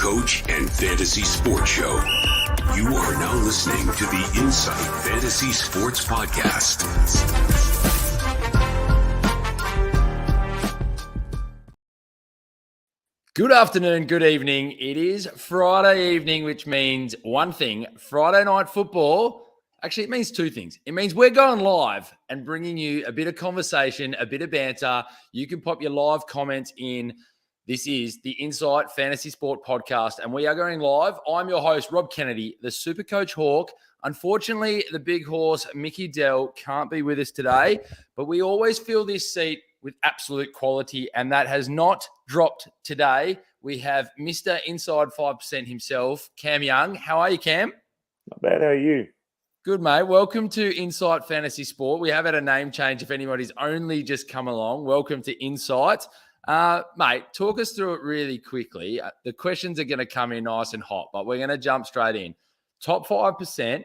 Supercoach and Fantasy Sports Show. You are now listening to the Insight Fantasy Sports Podcast. Good afternoon, good evening. It is Friday evening, which means one thing. Friday night football, actually it means two things. It means we're going live and bringing you a bit of conversation, a bit of banter. You can pop your live comments in. This is the Insight Fantasy Sport Podcast, and we are going live. I'm your host, Rob Kennedy, the Supercoach Hawk. Unfortunately, the big horse, Mickey Dell, can't be with us today, but we always fill this seat with absolute quality, and that has not dropped today. We have Mr. Inside 5% himself, Cam Young. How are you, Cam? Not bad. How are you? Good, mate. Welcome to Insight Fantasy Sport. We have had a name change if anybody's only just come along. Welcome to Insight. Mate, talk us through it really quickly. The questions are going to come in nice and hot, but we're going to jump straight in. Top 5%.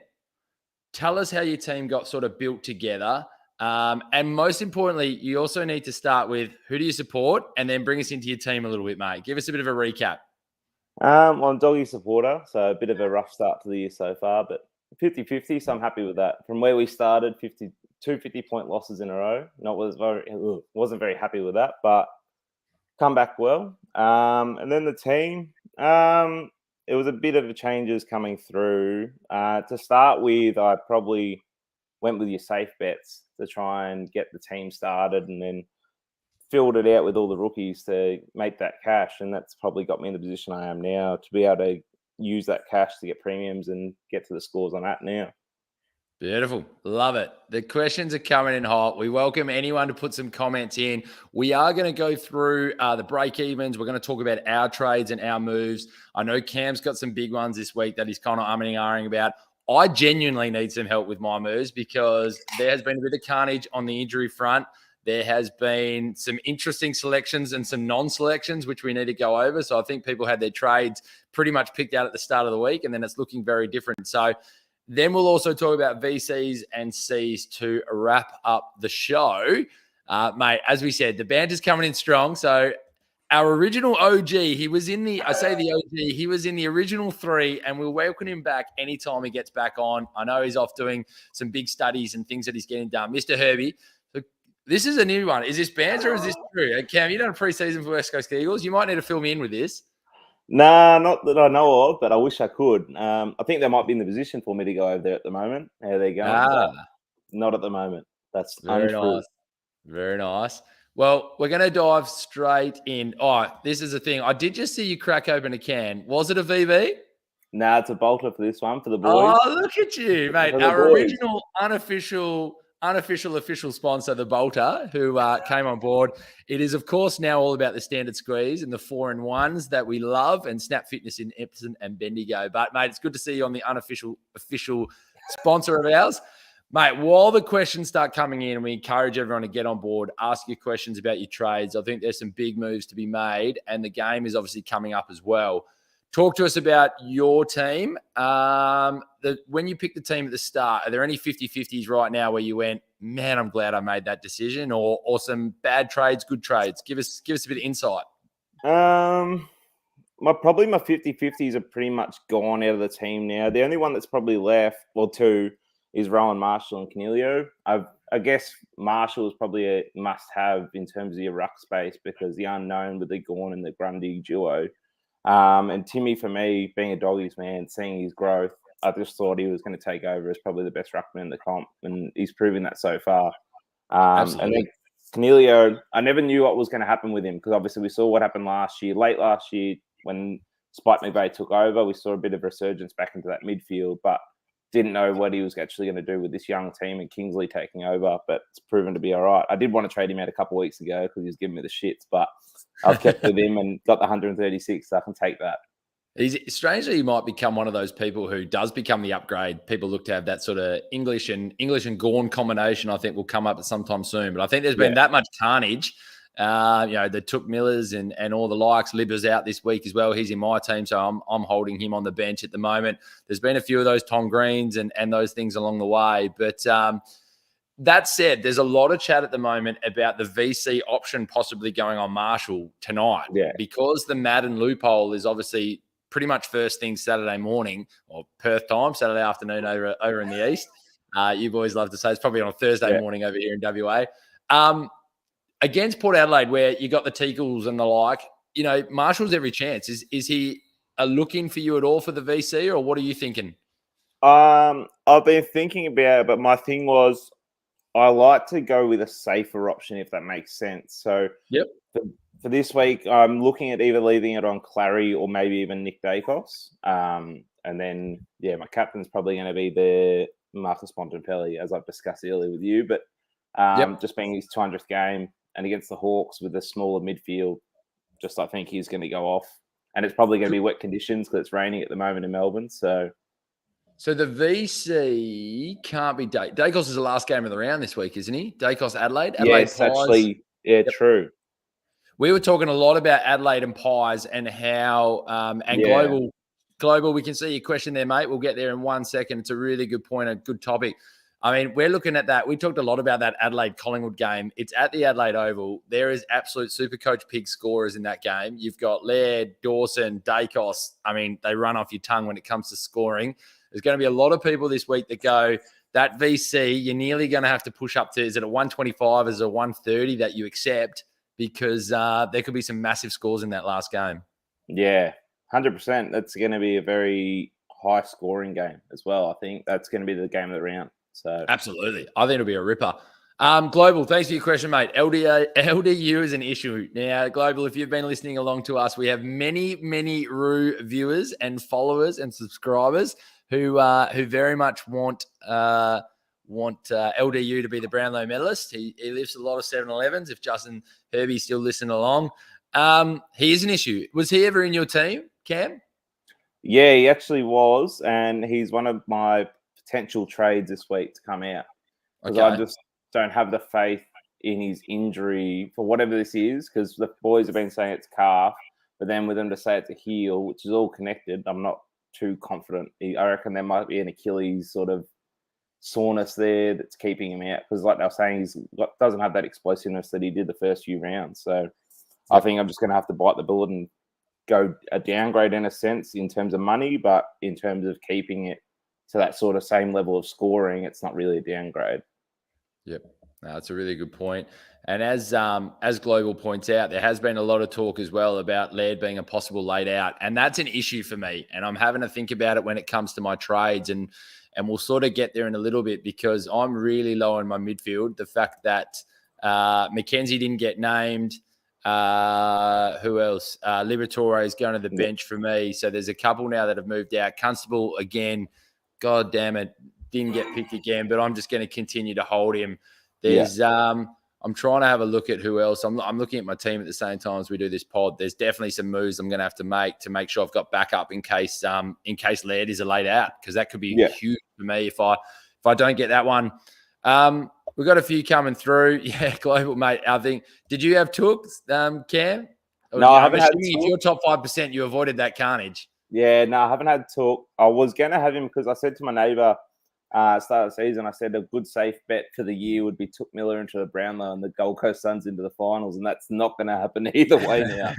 Tell us how your team got sort of built together. And most importantly, you also need to start with who do you support and then bring us into your team a little bit, mate. Give us a bit of a recap. Well, I'm a doggy supporter, so a bit of a rough start to the year so far, but 50-50, so I'm happy with that. From where we started, 50-point losses in a row. Wasn't very happy with that, but come back well. And then the team, it was a bit of a changes coming through. To start with, I probably went with your safe bets to try and get the team started and then filled it out with all the rookies to make that cash. And that's probably got me in the position I am now to be able to use that cash to get premiums and get to the scores on that now. Beautiful. Love it. The questions are coming in hot. We welcome anyone to put some comments in. We are going to go through the break-evens. We're going to talk about our trades and our moves. I know Cam's got some big ones this week that he's kind of umming and ahhing about. I genuinely need some help with my moves because there has been a bit of carnage on the injury front. There has been some interesting selections and some non-selections, which we need to go over. So I think people had their trades pretty much picked out at the start of the week, and then it's looking very different. So then we'll also talk about VCs and Cs to wrap up the show. Mate, as we said, the banter's coming in strong. So our original OG, he was in the original three, and we'll welcome him back anytime he gets back on. I know he's off doing some big studies and things that he's getting done. Mr. Herbie, so this is a new one. Is this banter or is this true? Cam, you done a preseason for West Coast Eagles. You might need to fill me in with this. Nah, not that I know of, but I wish I could. I think they might be in the position for me to go over there at the moment. How they're going. Not at the moment. That's very untrue. Nice. Very nice. Well, we're going to dive straight in. Oh, this is the thing. I did just see you crack open a can. Was it a VB? Nah, it's a bolter for this one, for the boys. Oh, look at you, mate. Our original official sponsor, the Bolter, who came on board. It is, of course, now all about the standard squeeze and the 4-in-1s that we love and Snap Fitness in Epsom and Bendigo. But, mate, it's good to see you on the official sponsor of ours. Mate, while the questions start coming in, and we encourage everyone to get on board, ask your questions about your trades. I think there's some big moves to be made, and the game is obviously coming up as well. Talk to us about your team. When you picked the team at the start, are there any 50-50s right now where you went, man, I'm glad I made that decision, or some bad trades, good trades? Give us a bit of insight. My 50-50s are pretty much gone out of the team now. The only one that's probably left, or two, is Rowan Marshall and Canelio. I guess Marshall is probably a must-have in terms of your ruck space because the unknown with the Gawn and the Grundy duo. And Timmy, for me, being a doggies man, seeing his growth, I just thought he was going to take over as probably the best ruckman in the comp, and he's proven that so far. And then Canelio, I never knew what was going to happen with him because obviously we saw what happened late last year when Spike McVeigh took over. We saw a bit of resurgence back into that midfield, but didn't know what he was actually going to do with this young team and Kingsley taking over, but it's proven to be all right. I did want to trade him out a couple of weeks ago because he was giving me the shits, but I've kept with him and got the 136, so I can take that. Strangely, he might become one of those people who does become the upgrade. People look to have that sort of English and Gawn combination. I think will come up at sometime soon. But I think there's been that much carnage. They took Millers and all the likes. Libba's out this week as well. He's in my team, so I'm holding him on the bench at the moment. There's been a few of those Tom Greens and those things along the way. But that said, there's a lot of chat at the moment about the VC option possibly going on Marshall tonight. Yeah. Because the Madden loophole is obviously pretty much first thing Saturday morning or Perth time, Saturday afternoon over in the east. You boys love to say it's probably on a Thursday morning over here in WA. Against Port Adelaide, where you got the Teakles and the like, Marshall's every chance. Is he looking for you at all for the VC, or what are you thinking? I've been thinking about it, but my thing was I like to go with a safer option, if that makes sense. So for this week, I'm looking at either leaving it on Clary or maybe even Nick Dacos. And then, my captain's probably going to be the Marcus Bontempelli, as I've discussed earlier with you. But just being his 200th game and against the Hawks with a smaller midfield, I think he's going to go off. And it's probably going to be wet conditions because it's raining at the moment in Melbourne. So the VC can't be Dacos is the last game of the round this week, isn't he? Dacos Adelaide? Yes, Pies. actually, true. We were talking a lot about Adelaide and Pies and how global. We can see your question there, mate. We'll get there in 1 second. It's a really good point, a good topic. I mean, we're looking at that. We talked a lot about that Adelaide-Collingwood game. It's at the Adelaide Oval. There is absolute Supercoach pig scorers in that game. You've got Laird, Dawson, Dacos. I mean, they run off your tongue when it comes to scoring. There's going to be a lot of people this week that go, that VC, you're nearly going to have to push up to, is it a 125, is it a 130 that you accept? Because there could be some massive scores in that last game. Yeah, 100%. That's going to be a very high-scoring game as well. I think that's going to be the game of the round. So absolutely. I think it'll be a ripper. Global, thanks for your question, mate. LDU is an issue. Now, Global, if you've been listening along to us, we have many, many Roo viewers and followers and subscribers who very much want LDU to be the Brownlow medalist. He lifts a lot of 7-Elevens. If Justin Herbie's still listening along, he is an issue. Was he ever in your team, Cam? Yeah, he actually was, and he's one of my potential trades this week to come out because I just don't have the faith in his injury for whatever this is, because the boys have been saying it's calf, but then with them to say it's a heel, which is all connected, I'm not too confident. I reckon there might be an Achilles sort of soreness there that's keeping him out, because like they were saying, doesn't have that explosiveness that he did the first few rounds. So I think I'm just going to have to bite the bullet and go a downgrade in a sense in terms of money, but in terms of keeping it to that sort of same level of scoring, it's not really a downgrade. Yep. No, that's a really good point. And as Global points out, there has been a lot of talk as well about Laird being a possible laid out. And that's an issue for me. And I'm having to think about it when it comes to my trades. And we'll sort of get there in a little bit, because I'm really low in my midfield. The fact that Mackenzie didn't get named. Who else? Liberatore is going to the bench for me. So there's a couple now that have moved out. Constable, again, God damn it, didn't get picked again, but I'm just going to continue to hold him. There's, I'm trying to have a look at who else. I'm looking at my team at the same time as we do this pod. There's definitely some moves I'm going to have to make sure I've got backup in case Laird is a laid out, because that could be huge for me if I don't get that one. We've got a few coming through. Yeah, Global, mate. I think, did you have Took, Cam? No, I haven't had Took. If you're top 5%, you avoided that carnage. Yeah, no, I haven't had Took. I was going to have him because I said to my neighbour, start of the season, I said a good safe bet for the year would be Took Miller into the Brownlow and the Gold Coast Suns into the finals, and that's not going to happen either way now.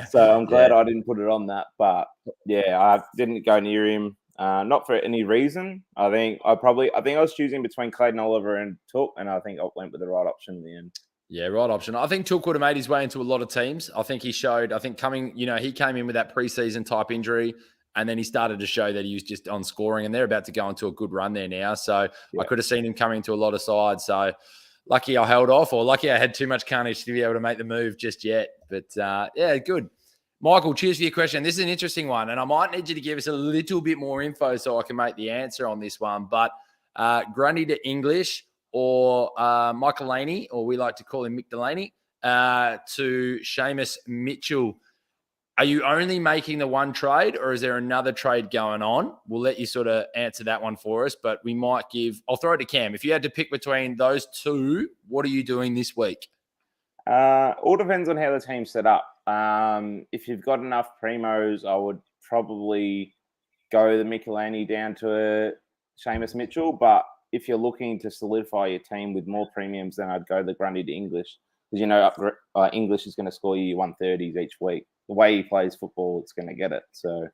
So I'm glad I didn't put it on that. But yeah, I didn't go near him, not for any reason. I think I was choosing between Clayton Oliver and Took, and I think I went with the right option in the end. Yeah, right option. I think Took would have made his way into a lot of teams. I think he showed, he came in with that preseason type injury, and then he started to show that he was just on scoring, and they're about to go into a good run there now. So I could have seen him coming to a lot of sides. So lucky I held off, or lucky I had too much carnage to be able to make the move just yet. But yeah, good. Michael, cheers for your question. This is an interesting one, and I might need you to give us a little bit more info so I can make the answer on this one. But Grundy to English, or Michael Laney, or we like to call him Mick Delaney, to Seamus Mitchell. Are you only making the one trade, or is there another trade going on? We'll let you sort of answer that one for us, but we might I'll throw it to Cam. If you had to pick between those two, what are you doing this week? All depends on how the team's set up. If you've got enough primos, I would probably go the Michelini down to Seamus Mitchell. But if you're looking to solidify your team with more premiums, then I'd go the Grundy to English. Because, English is going to score you 130s each week. The way he plays football, it's going to get it. So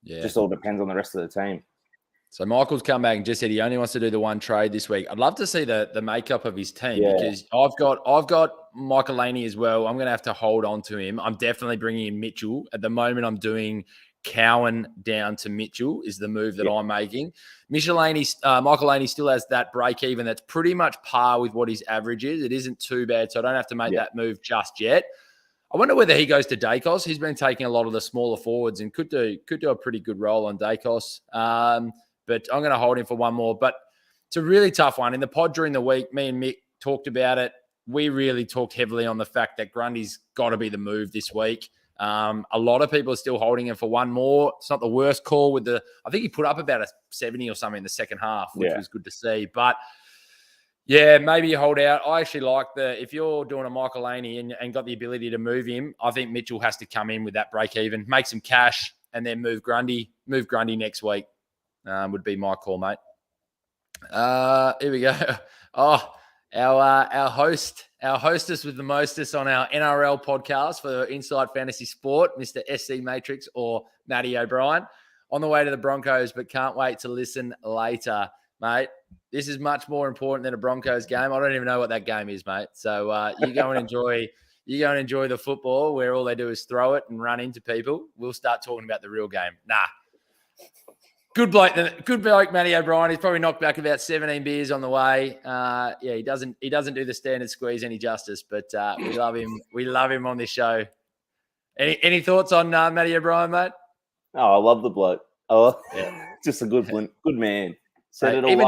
Yeah. Just all depends on the rest of the team. So Michael's come back and just said he only wants to do the one trade this week. I'd love to see the makeup of his team because I've got Michael Laney as well. I'm going to have to hold on to him. I'm definitely bringing in Mitchell. At the moment, I'm doing Cowan down to Mitchell is the move that I'm making. Michael Laney still has that break even that's pretty much par with what his average is. It isn't too bad, so I don't have to make that move just yet. I wonder whether he goes to Dacos. He's been taking a lot of the smaller forwards and could do a pretty good role on Dacos. But I'm going to hold him for one more. But it's a really tough one. In the pod during the week, me and Mick talked about it. We really talked heavily on the fact that Grundy's got to be the move this week. A lot of people are still holding him for one more. It's not the worst call I think he put up about a 70 or something in the second half, which was good to see. But yeah, maybe you hold out. I actually like if you're doing a Michael Laney and got the ability to move him, I think Mitchell has to come in with that break even, make some cash, and then move Grundy next week. Would be my call, mate. Here we go. Oh, our hostess with the mostest on our NRL podcast for Inside Fantasy Sport, Mr. SC Matrix or Matty O'Brien, on the way to the Broncos, but can't wait to listen later, mate. This is much more important than a Broncos game. I don't even know what that game is, mate. So you go and enjoy the football where all they do is throw it and run into people. We'll start talking about the real game. Nah. Good bloke, Matty O'Brien. He's probably knocked back about 17 beers on the way. He doesn't do the standard squeeze any justice, but we love him. We love him on this show. Any thoughts on Matty O'Brien, mate? Oh, I love the bloke. Oh, just a good man. Even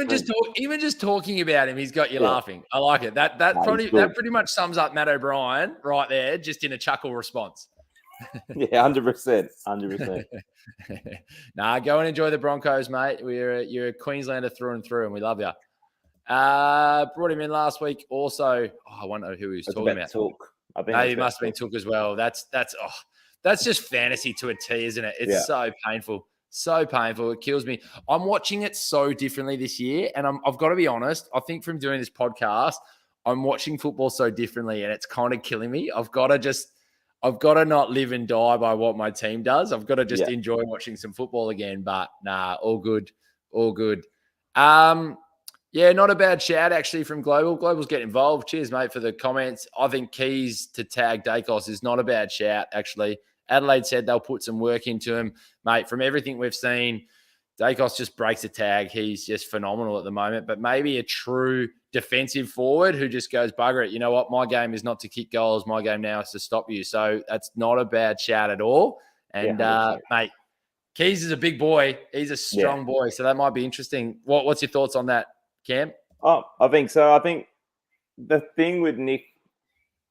just talking about him, he's got you laughing. I like it. That pretty much sums up Matt O'Brien right there, just in a chuckle response. Yeah, 100%. Nah, go and enjoy the Broncos, mate. You're a Queenslander through and through, and we love you. Brought him in last week. Also, I wonder who he was talking about. Took. I think maybe it must have been Took as well. That's just fantasy to a T, isn't it? It's so painful. So painful. It kills me. I'm watching it so differently this year, and I've got to be honest. I think from doing this podcast, I'm watching football so differently, and it's kind of killing me. I've got to not live and die by what my team does. I've got to just enjoy watching some football again. But nah, all good. Not a bad shout actually from Global. Global's getting involved. Cheers, mate, for the comments. I think Keys to tag Dacos is not a bad shout actually. Adelaide said they'll put some work into him, mate. From everything we've seen, Dacos just breaks a tag. He's just phenomenal at the moment. But maybe a true defensive forward who just goes, bugger it. You know what? My game is not to kick goals. My game now is to stop you. So that's not a bad shout at all. And, mate, Keys is a big boy. He's a strong boy. So that might be interesting. What's your thoughts on that, Cam? Oh, I think so. I think the thing with Nick,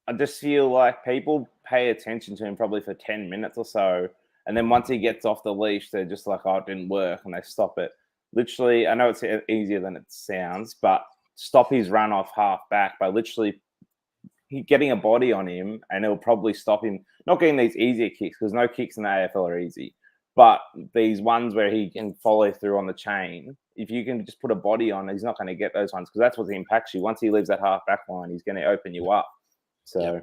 I just feel like people pay attention to him probably for 10 minutes or so. And then once he gets off the leash, they're just like, oh, it didn't work. And they stop it. Literally, I know it's easier than it sounds, but stop his run off half back by literally getting a body on him, and it'll probably stop him not getting these easier kicks, because no kicks in the AFL are easy. But these ones where he can follow through on the chain, if you can just put a body on, he's not going to get those ones, because that's what impacts you. Once he leaves that half back line, he's going to open you up. So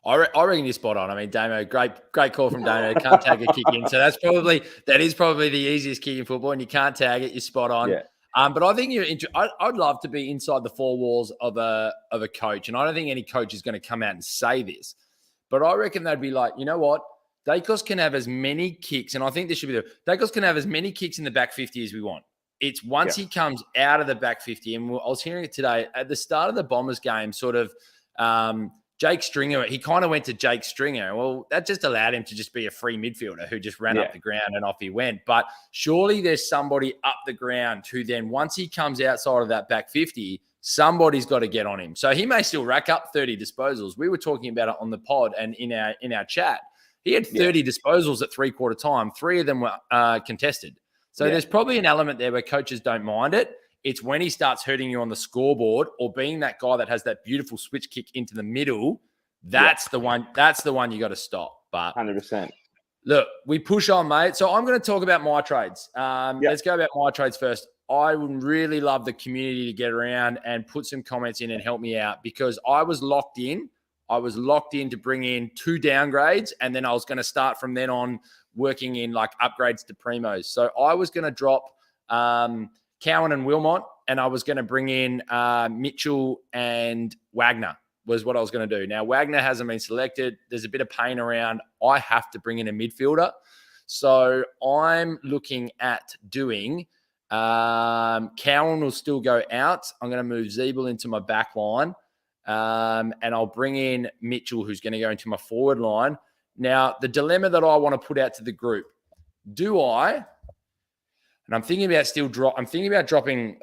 I reckon you're spot on. I mean, Damo, great call from Damo. Can't tag a kick in. So that is probably the easiest kick in football, and you can't tag it. You're spot on. Yeah. But I think I'd love to be inside the four walls of a coach, and I don't think any coach is going to come out and say this, but I reckon they'd be like, you know what? Dacos can have as many kicks, and I think this should be Dacos can have as many kicks in the back 50 as we want. It's once he comes out of the back 50, and I was hearing it today at the start of the Bombers game, sort of Jake Stringer, he kind of went to Jake Stringer. Well, that just allowed him to just be a free midfielder who just ran up the ground and off he went. But surely there's somebody up the ground who then, once he comes outside of that back 50, somebody's got to get on him. So he may still rack up 30 disposals. We were talking about it on the pod and in our chat. He had 30 disposals at three-quarter time. 3 of them were contested. So there's probably an element there where coaches don't mind it. It's when he starts hurting you on the scoreboard or being that guy that has that beautiful switch kick into the middle. That's the one. That's the one you got to stop. But 100%. Look, we push on, mate. So I'm going to talk about my trades. Let's go about my trades first. I would really love the community to get around and put some comments in and help me out, because I was locked in. I was locked in to bring in 2 downgrades, and then I was going to start from then on working in like upgrades to primos. So I was going to drop Cowan and Wilmot, and I was going to bring in Mitchell and Wagner was what I was going to do. Now, Wagner hasn't been selected. There's a bit of pain around. I have to bring in a midfielder. So I'm looking at doing Cowan will still go out. I'm going to move Zeeble into my back line. And I'll bring in Mitchell, who's going to go into my forward line. Now, the dilemma that I want to put out to the group, do I, and I'm thinking about dropping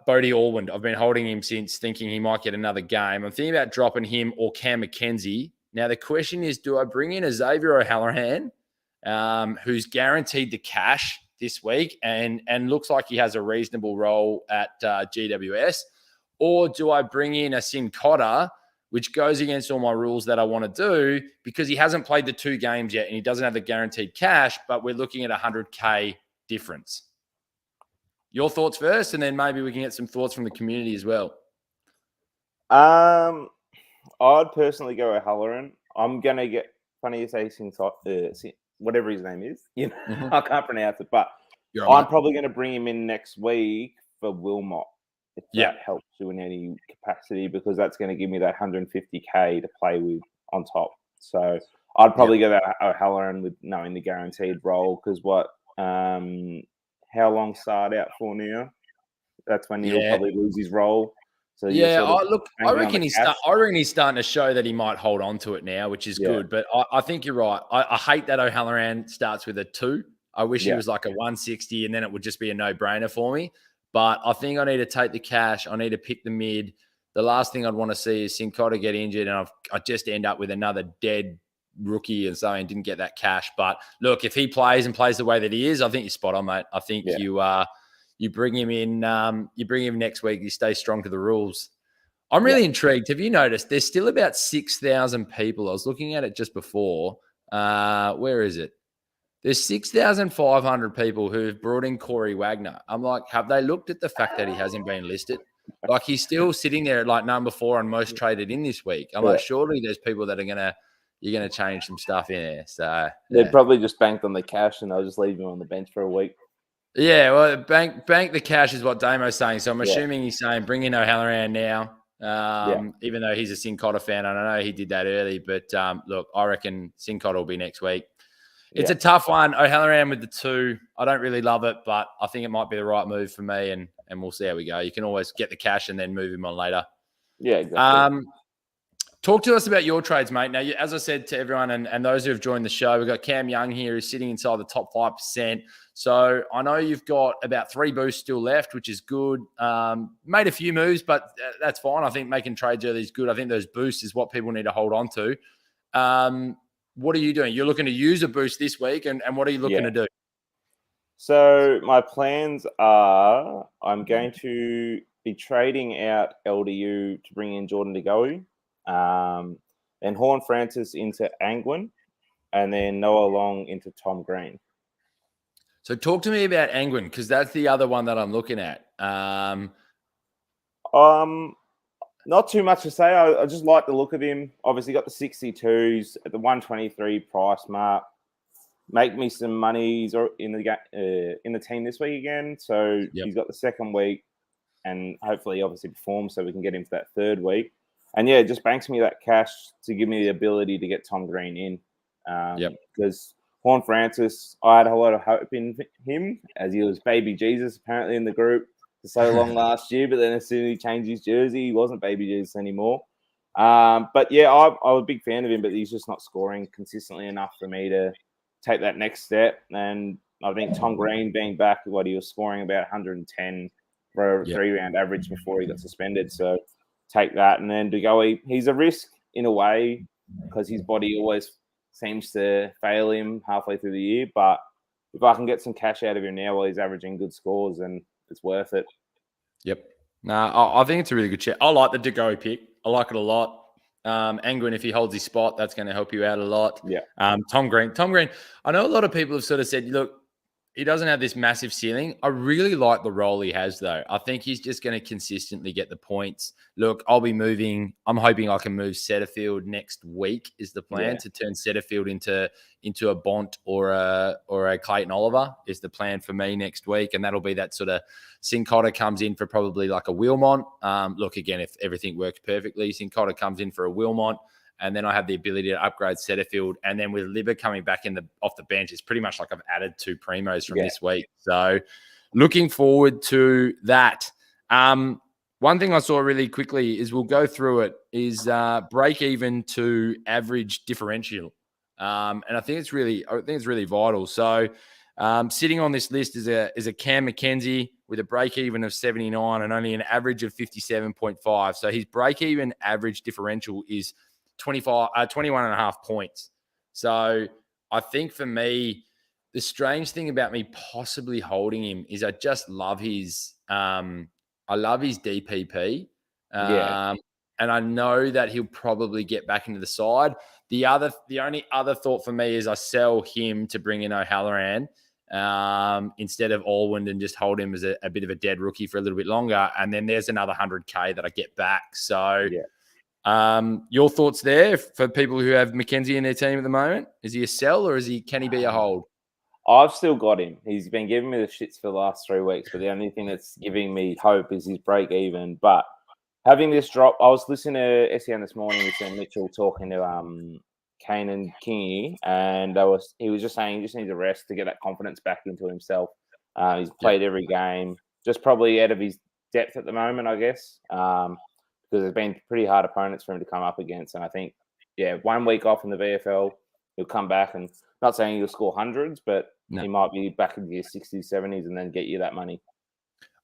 Bodie Allwyn. I've been holding him since, thinking he might get another game. I'm thinking about dropping him or Cam McKenzie. Now, the question is, do I bring in a Xavier O'Halloran, who's guaranteed the cash this week and looks like he has a reasonable role at GWS, or do I bring in a Sin Cotter, which goes against all my rules that I want to do because he hasn't played the 2 games yet and he doesn't have the guaranteed cash, but we're looking at 100K difference. Your thoughts first, and then maybe we can get some thoughts from the community as well. I'd personally go O'Halloran. I'm going to get, funny you say whatever his name is. You know, I can't pronounce it, but I'm probably going to bring him in next week for Wilmot, if that helps you in any capacity, because that's going to give me that 150K to play with on top. So I'd probably go that O'Halloran with knowing the guaranteed role, because how long start out for now? That's when he'll probably lose his role. So I reckon he's starting to show that he might hold on to it now, which is good. But I think you're right. I hate that O'Halloran starts with a 2. I wish he was like a 160, and then it would just be a no-brainer for me. But I think I need to take the cash. I need to pick the mid. The last thing I'd want to see is Sin Cotter get injured, and I just end up with another dead rookie and so didn't get that cash. But look, if he plays the way that he is, I think you're spot on, mate. I think you bring him in, you bring him next week, you stay strong to the rules. I'm really intrigued. Have you noticed there's still about 6,000 people? I was looking at it just before. Where is it? There's 6,500 people who have brought in Corey Wagner. I'm like, have they looked at the fact that he hasn't been listed? Like, he's still sitting there at like number 4 on most traded in this week. I'm like, surely there's people that are you're going to change some stuff in there. So they'd probably just banked on the cash and they'll just leave him on the bench for a week. Yeah, well, bank the cash is what Damo's saying. So I'm assuming he's saying bring in O'Halloran now, even though he's a Sin Cotter fan. I know he did that early, but look, I reckon Sin Cotter will be next week. It's a tough one. O'Halloran with the 2. I don't really love it, but I think it might be the right move for me, and we'll see how we go. You can always get the cash and then move him on later. Yeah, exactly. Talk to us about your trades, mate. Now, as I said to everyone and those who have joined the show, we've got Cam Young here who's sitting inside the top 5%. So I know you've got about 3 boosts still left, which is good. Made a few moves, but that's fine. I think making trades early is good. I think those boosts is what people need to hold on to. What are you doing? You're looking to use a boost this week, and what are you looking to do? So my plans are I'm going to be trading out LDU to bring in Jordan DeGoey. Then Horn Francis into Angwin, and then Noah Long into Tom Green. So talk to me about Angwin, because that's the other one that I'm looking at. Not too much to say. I just like the look of him. Obviously got the 62s at the 123 price mark. Make me some money. He's in the team this week again. So he's got the second week, and hopefully obviously perform so we can get him for that third week. And it just banks me that cash to give me the ability to get Tom Green in. Because Horn Francis, I had a lot of hope in him, as he was baby Jesus apparently in the group for so long last year. But then as soon as he changed his jersey, he wasn't baby Jesus anymore. I was a big fan of him, but he's just not scoring consistently enough for me to take that next step. And I think Tom Green being back, he was scoring about 110 for a 3-round average before he got suspended. So take that. And then DeGoey, he's a risk in a way because his body always seems to fail him halfway through the year. But if I can get some cash out of him now while he's averaging good scores, then it's worth it. Yep. I think it's a really good chat. I like the DeGoey pick. I like it a lot. Angwin, if he holds his spot, that's going to help you out a lot. Yeah. Tom Green. I know a lot of people have sort of said, look, He doesn't have this massive ceiling. I really like the role he has, though. I think he's just going to consistently get the points. Look, I'll be moving. I'm hoping I can move Setterfield next week. Is the plan to turn Setterfield into a Bont or a Clayton Oliver? Is the plan for me next week, and that'll be that sort of Cincotta comes in for probably like a Wilmot. Look, again, if everything works perfectly, Cincotta comes in for a Wilmot. And then I have the ability to upgrade Setterfield. And then with Libba coming back off the bench, it's pretty much like I've added 2 primos from this week. So looking forward to that. One thing I saw really quickly is we'll go through it is break even to average differential. And I think it's really vital. So sitting on this list is a Cam McKenzie with a break even of 79 and only an average of 57.5. So his break even average differential is 21 and a half points. So I think for me, the strange thing about me possibly holding him is I just love his DPP. And I know that he'll probably get back into the side. The only other thought for me is I sell him to bring in O'Halloran instead of Alwyn and just hold him as a bit of a dead rookie for a little bit longer. And then there's another 100K that I get back. So your thoughts there for people who have McKenzie in their team at the moment? Is he a sell or can he be a hold? I've still got him. He's been giving me the shits for the last 3 weeks, but the only thing that's giving me hope is his break even. But having this drop, I was listening to SEN this morning with Sam Mitchell talking to Kane and Kingy, and he was just saying he just needs a rest to get that confidence back into himself. He's played every game, just probably out of his depth at the moment, I guess. Because there's been pretty hard opponents for him to come up against. And I think, 1 week off in the VFL, he'll come back and not saying he'll score hundreds, but he might be back into your 60s, 70s and then get you that money.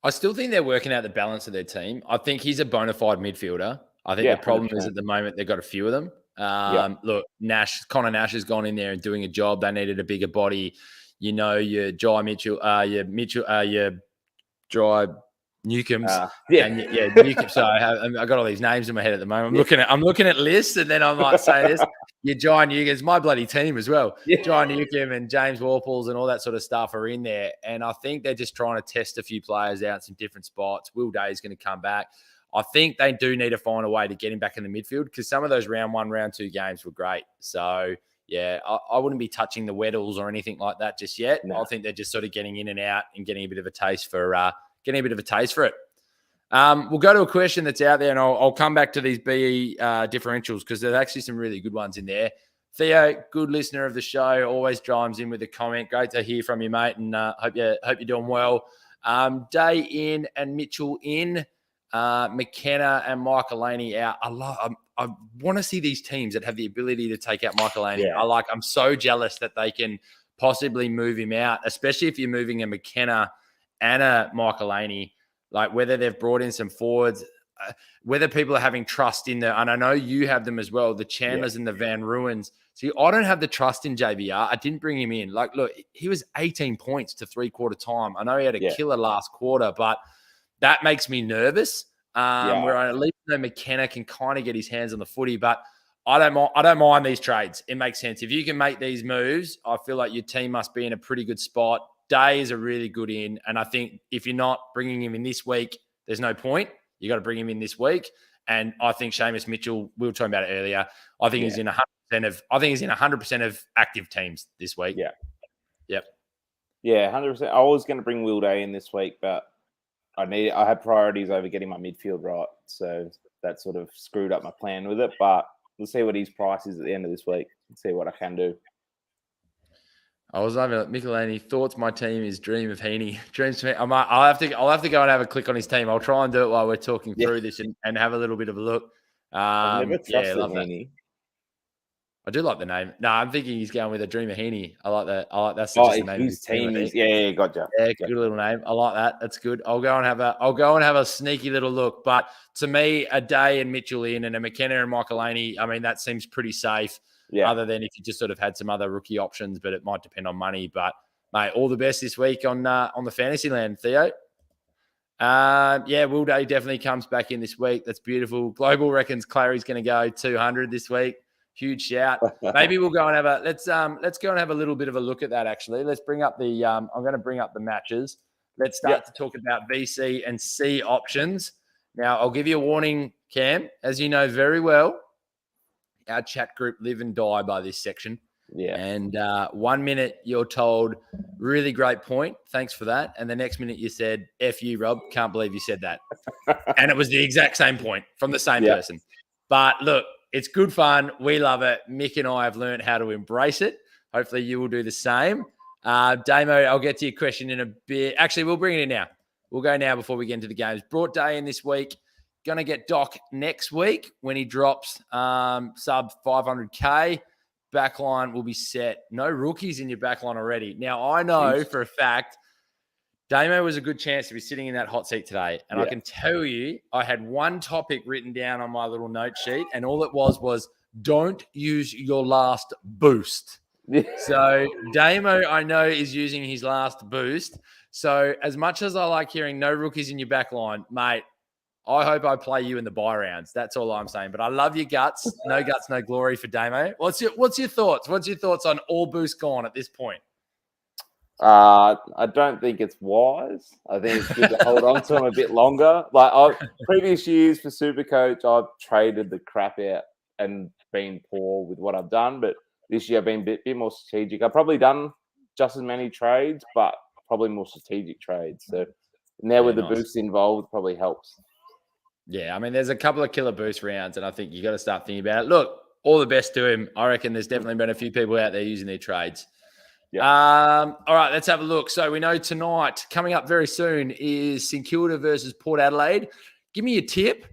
I still think they're working out the balance of their team. I think he's a bona fide midfielder. I think the problem 100%. Is at the moment they've got a few of them. Look, Connor Nash has gone in there and doing a job. They needed a bigger body. Your Jai Mitchell, your Dry Newcombs. Newcombs. So I got all these names in my head at the moment. I'm looking at lists, and then I might say this. Your Jai Newcombs, my bloody team as well. Jai Newcomb and James Warples and all that sort of stuff are in there. And I think they're just trying to test a few players out in some different spots. Will Day is going to come back. I think they do need to find a way to get him back in the midfield because some of those round 1, round 2 games were great. So I wouldn't be touching the Weddles or anything like that just yet. No. I think they're just sort of getting in and out and getting a bit of a taste for it. We'll go to a question that's out there, and I'll come back to these BE differentials because there's actually some really good ones in there. Theo, good listener of the show, always chimes in with a comment. Great to hear from you, mate, and hope you're doing well. Day in and Mitchell in, McKenna and Michaelini out. I want to see these teams that have the ability to take out Michaelini. I'm so jealous that they can possibly move him out, especially if you're moving a McKenna and a Michaelini, like whether they've brought in some forwards, whether people are having trust in and I know you have them as well, the Chandlers and the Van Ruins. See, I don't have the trust in JVR. I didn't bring him in. Like, look, he was 18 points to 3/4 time. I know he had a killer last quarter, but that makes me nervous. Where I at least know McKenna can kind of get his hands on the footy, but I don't mind these trades. It makes sense. If you can make these moves, I feel like your team must be in a pretty good spot. Day is a really good in, and I think if you're not bringing him in this week, there's no point. You got to bring him in this week, and I think Seamus Mitchell. We were talking about it earlier. I think he's in 100% of. I think he's in 100% of active teams this week. Yeah, 100%. I was going to bring Will Day in this week, but I had priorities over getting my midfield right, so that sort of screwed up my plan with it. But we'll see what his price is at the end of this week and see what I can do. I was over Michelini. Thoughts? My team is Dream of Heaney. Dreams to me. I'll have to go and have a click on his team. I'll try and do it while we're talking through this and have a little bit of a look. I've never trusted Heaney. I do like the name. No, I'm thinking he's going with a Dream of Heaney. I like that. That's just the name of his team. Gotcha. Yeah, good little name. I like that. That's good. I'll go and have a sneaky little look. But to me, a Day and Mitchell in and a McKenna and Michaelini, I mean, that seems pretty safe. Other than if you just sort of had some other rookie options, but it might depend on money. But mate, all the best this week on the fantasy land, Theo. Will Day definitely comes back in this week. That's beautiful. Global reckons Clary's going to go 200 this week. Huge shout. Maybe we'll go and have let's go and have a little bit of a look at that. Actually, let's bring up the. I'm going to bring up the matches. Let's start to talk about VC and C options. Now, I'll give you a warning, Cam. As you know very well, our chat group live and die by this section. Yeah. And 1 minute you're told, really great point. Thanks for that. And the next minute you said, F you, Rob. Can't believe you said that. And it was the exact same point from the same person. But look, it's good fun. We love it. Mick and I have learned how to embrace it. Hopefully you will do the same. Damo, I'll get to your question in a bit. Actually, we'll bring it in now. We'll go now before we get into the games. Brought Day in this week. Going to get Doc next week when he drops sub 500K. Backline will be set. No rookies in your backline already. Now, I know for a fact Damo was a good chance to be sitting in that hot seat today. And I can tell you, I had one topic written down on my little note sheet, and all it was don't use your last boost. So Damo, I know, is using his last boost. So as much as I like hearing no rookies in your backline, mate, I hope I play you in the bye rounds. That's all I'm saying. But I love your guts. No guts, no glory for Damo. What's your thoughts? What's your thoughts on all boost gone at this point? I don't think it's wise. I think it's good to hold on to him a bit longer. Like previous years for Supercoach, I've traded the crap out and been poor with what I've done. But this year I've been a bit more strategic. I've probably done just as many trades, but probably more strategic trades. So now with the boost involved, probably helps. Yeah, I mean, there's a couple of killer boost rounds, and I think you got to start thinking about it. Look, all the best to him. I reckon there's definitely been a few people out there using their trades. Yeah. All right, let's have a look. So we know tonight, coming up very soon, is St Kilda versus Port Adelaide. Give me a tip,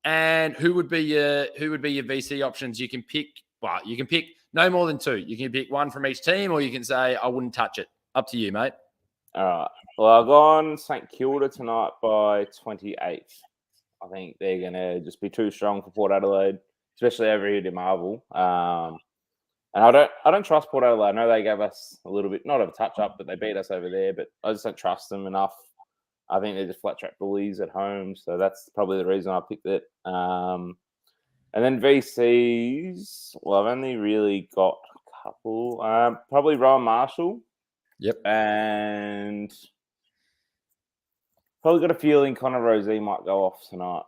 and who would be your VC options? You can pick. Well, you can pick no more than two. You can pick one from each team, or you can say I wouldn't touch it. Up to you, mate. All right. Well, I'll go on St Kilda tonight by 28. I think they're going to just be too strong for Port Adelaide, especially over here to Marvel. And I don't trust Port Adelaide. I know they gave us a little bit, not of a touch-up, but they beat us over there. But I just don't trust them enough. I think they're just flat-track bullies at home. So that's probably the reason I picked it. And then VCs, well, I've only really got a couple. Probably Rowan Marshall. Yep. And probably got a feeling Connor Rosey might go off tonight.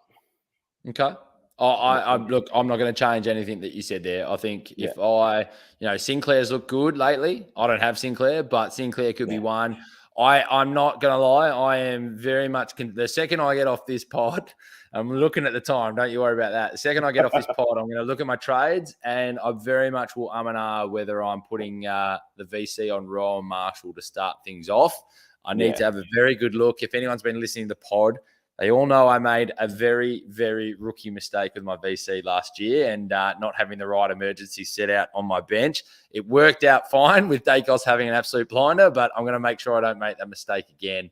Okay. Look, I'm not going to change anything that you said there. I think if Sinclair's looked good lately. I don't have Sinclair, but Sinclair could be one. I'm not going to lie. I am very much the second I get off this pod, I'm looking at the time. Don't you worry about that. The second I get off this pod, I'm going to look at my trades, and I very much will and ah whether I'm putting the VC on Rowan Marshall to start things off. I need to have a very good look. If anyone's been listening to the pod, they all know I made a very, very rookie mistake with my VC last year and not having the right emergency set out on my bench. It worked out fine with Dacos having an absolute blinder, but I'm going to make sure I don't make that mistake again.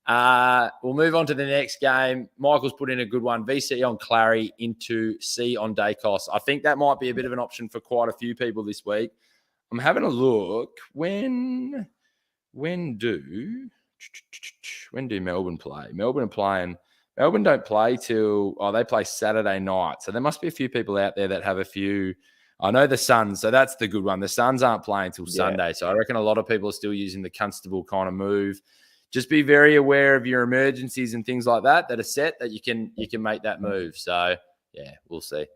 We'll move on to the next game. Michael's put in a good one. VC on Clary into C on Dacos. I think that might be a bit of an option for quite a few people this week. I'm having a look. When do Melbourne play? Melbourne don't play till they play Saturday night. So there must be a few people out there that have a few. I know the Suns, so that's the good one. The Suns aren't playing till Sunday. So I reckon a lot of people are still using the Constable kind of move. Just be very aware of your emergencies and things like that are set that you can make that move. So yeah, we'll see.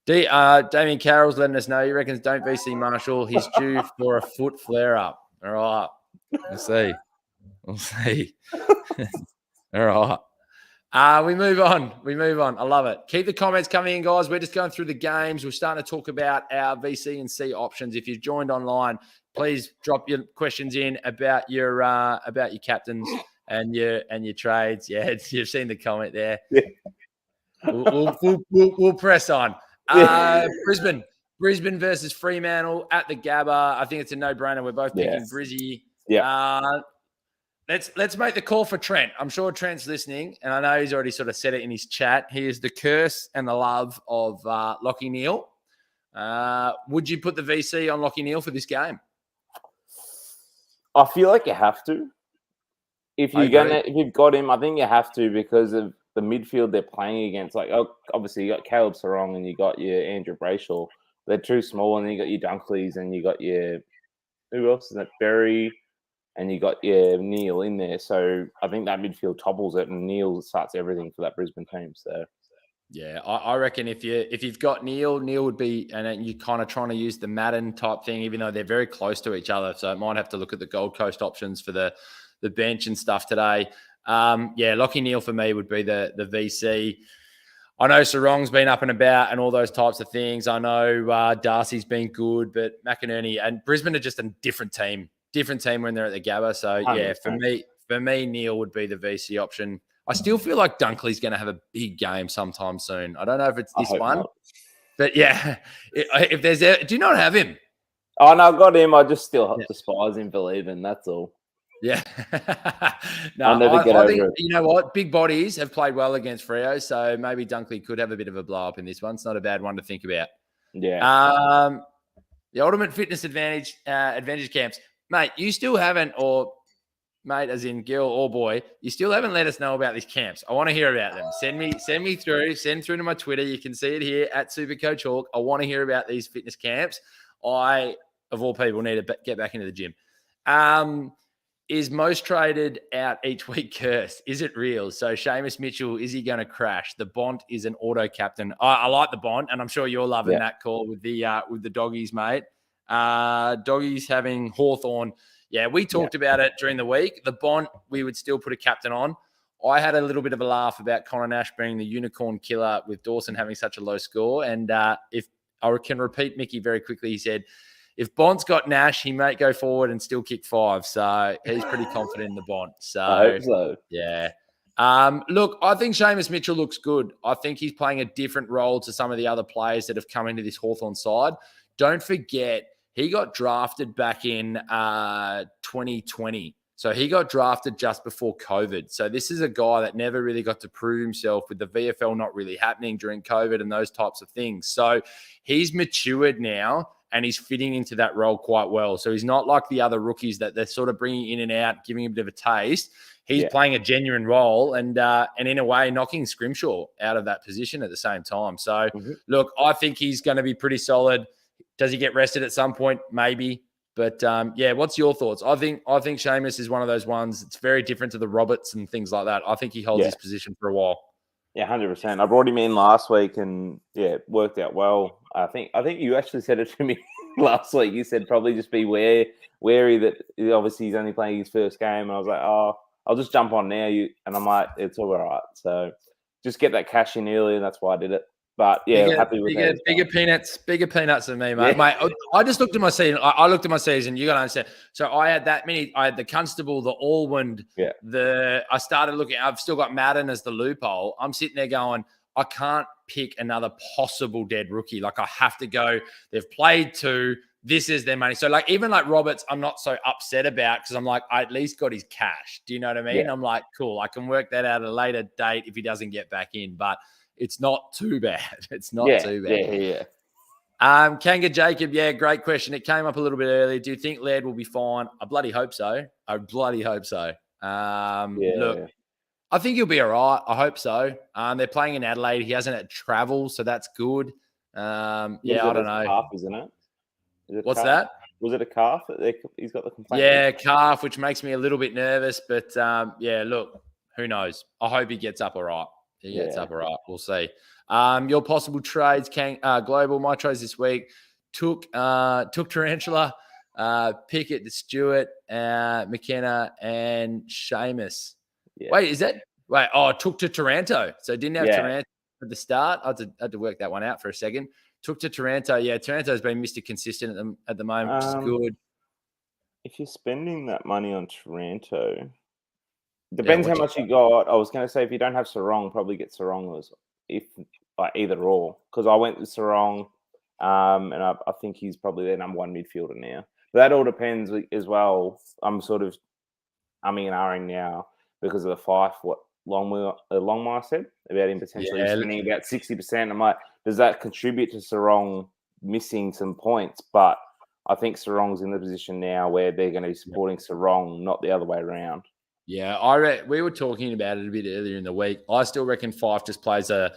Damien Carroll's letting us know he reckons don't VC Marshall. He's due for a foot flare up. All right. We'll see. All right. We move on. I love it. Keep the comments coming in, guys. We're just going through the games. We're starting to talk about our VC and C options. If you've joined online, please drop your questions in about your captains and your trades. Yeah, you've seen the comment there. Yeah. We'll press on. Brisbane versus Fremantle at the Gabba. I think it's a no-brainer. We're both picking Brizzy. Yeah. Let's make the call for Trent. I'm sure Trent's listening, and I know he's already sort of said it in his chat. He is the curse and the love of Lachie Neale. Would you put the VC on Lachie Neale for this game? I feel like you have to. If you've got him, I think you have to because of the midfield they're playing against. Like, obviously, you got Caleb Sarong and you got your Andrew Brayshaw. they're too small, and then you got your Dunkleys and you got your who else is that? Berry, and you got your Neil in there. So I think that midfield topples it, and Neil starts everything for that Brisbane team. So yeah, I reckon if you've got Neil would be, and then you're kind of trying to use the Madden type thing, even though they're very close to each other. So it might have to look at the Gold Coast options for the bench and stuff today. Yeah, Lockie Neal for me would be the VC. I know Sarong's been up and about and all those types of things. I know Darcy's been good, but McInerney and Brisbane are just a different team when they're at the Gabba. So yeah, 100%. for me, Neil would be the VC option. I still feel like Dunkley's going to have a big game sometime soon. I don't know if it's this one, not. but yeah, if there's, do you not have him? Oh no, I got him. I just still despise him for leaving. That's all. Yeah. I'll never get over think, it. you know what? Big bodies have played well against Freo, so maybe Dunkley could have a bit of a blow up in this one. It's not a bad one to think about. Yeah. The Ultimate Fitness Advantage camps. Mate, you still haven't, or mate, as in girl or boy, you still haven't let us know about these camps. I want to hear about them. Send through to my Twitter. You can see it here at Supercoach Hawk. I want to hear about these fitness camps. I, of all people, need to get back into the gym. Is most traded out each week cursed? Is it real? So Seamus Mitchell, is he going to crash? The Bont is an auto captain. I like the Bont, and I'm sure you're loving that call with the doggies, mate. Doggies having Hawthorn. Yeah, we talked about it during the week. The Bont, we would still put a captain on. I had a little bit of a laugh about Connor Nash being the unicorn killer with Dawson having such a low score. And if I can repeat Mickey very quickly, he said, if Bont's got Nash, he might go forward and still kick 5. So he's pretty confident in the Bont. So, I hope so. Yeah. Look, I think Seamus Mitchell looks good. I think he's playing a different role to some of the other players that have come into this Hawthorn side. Don't forget, he got drafted back in 2020. So he got drafted just before COVID. So this is a guy that never really got to prove himself with the VFL not really happening during COVID and those types of things. So he's matured now, and he's fitting into that role quite well. So he's not like the other rookies that they're sort of bringing in and out, giving a bit of a taste. He's playing a genuine role and in a way knocking Scrimshaw out of that position at the same time. So, look, I think he's going to be pretty solid. Does he get rested at some point? Maybe. But, yeah, what's your thoughts? I think Seamus is one of those ones. It's very different to the Roberts and things like that. I think he holds his position for a while. Yeah, 100%. I brought him in last week and, it worked out well. I think you actually said it to me last week. You said probably just be wary that obviously he's only playing his first game. And I was like, I'll just jump on now. And I'm like, it's all right. So just get that cash in early, and that's why I did it. But, happy with that. Bigger peanuts than me, mate. Mate, I just looked at my season. I looked at my season. You got to understand. So I had that many. I had the Constable, the Allwyn. I started looking. I've still got Madden as the loophole. I'm sitting there going, I can't pick another possible dead rookie. Like, I have to go. They've played 2. This is their money. So, like, even like Roberts, I'm not so upset about because I'm like, I at least got his cash. Do you know what I mean? Yeah. I'm like, cool. I can work that out at a later date if he doesn't get back in. But it's not too bad. It's not too bad. Yeah. Kanga Jacob, great question. It came up a little bit earlier. Do you think Laird will be fine? I bloody hope so. Look, I think he'll be all right. I hope so. They're playing in Adelaide. He hasn't had travel, so that's good. I don't know. Calf, isn't it? What's that? Was it a calf that he's got the complaint? Yeah, calf, which makes me a little bit nervous. But, look, who knows? I hope he gets up all right. We'll see. Your possible trades, Global, my trades this week, took Tarantula, Pickett, Stewart, McKenna, and Seamus. Yeah. Took to Taranto. So didn't have Taranto at the start. I had to work that one out for a second. Took to Taranto. Yeah, Taranto's been Mr. Consistent at the moment, which is good. If you're spending that money on Taranto, depends how much you got. I was going to say, if you don't have Sarong, probably get Sarong either or. Because I went with Sarong, and I think he's probably their number 1 midfielder now. But that all depends as well. I'm sort of umming and ahhing now because of the Fife, what Longmire said about him potentially spending about 60%. I'm like, does that contribute to Sarong missing some points? But I think Sarong's in the position now where they're going to be supporting Sarong, not the other way around. Yeah, we were talking about it a bit earlier in the week. I still reckon Fife just plays a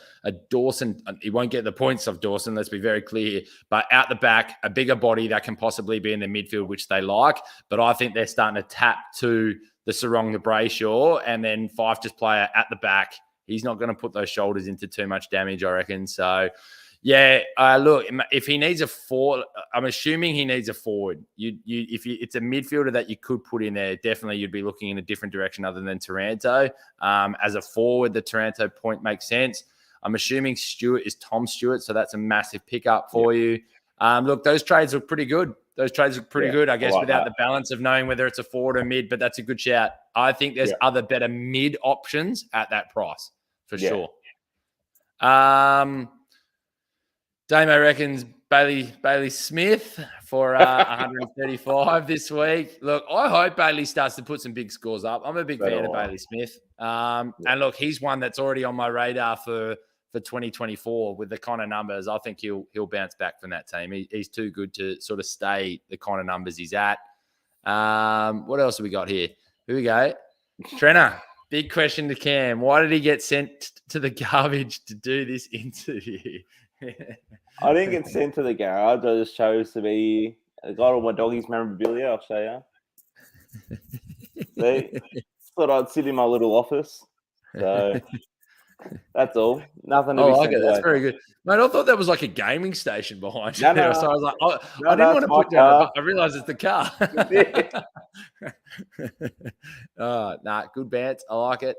Dawson. He won't get the points of Dawson, let's be very clear. But out the back, a bigger body that can possibly be in the midfield, which they like. But I think they're starting to tap to the Sarong, the Brayshaw, and then Fife just play at the back. He's not going to put those shoulders into too much damage, I reckon. So, yeah, look, if he needs a forward, I'm assuming he needs a forward. It's a midfielder that you could put in there, definitely you'd be looking in a different direction other than Taranto. As a forward, the Taranto point makes sense. I'm assuming Stewart is Tom Stewart, so that's a massive pickup for you. Look, those trades look pretty good. Those trades look pretty good, I guess, without the balance of knowing whether it's a forward or mid, but that's a good shout. I think there's other better mid options at that price, for sure. Damo reckons Bailey Smith for 135 this week. Look, I hope Bailey starts to put some big scores up. I'm a big fan of Bailey Smith. And look, he's one that's already on my radar for 2024 with the kind of numbers. I think he'll bounce back from that team. He's too good to sort of stay the kind of numbers he's at. What else have we got here? Here we go. Trenner, big question to Cam. Why did he get sent to the garbage to do this interview? I didn't get sent to the garage. I just chose to be. I got all my doggies memorabilia. I'll show you. See, thought I'd sit in my little office. So that's all. Nothing to be sent away. That's very good, mate. I thought that was like a gaming station behind you. No. So I was like, I didn't want to put down. I realized it's the car. Good bants. I like it.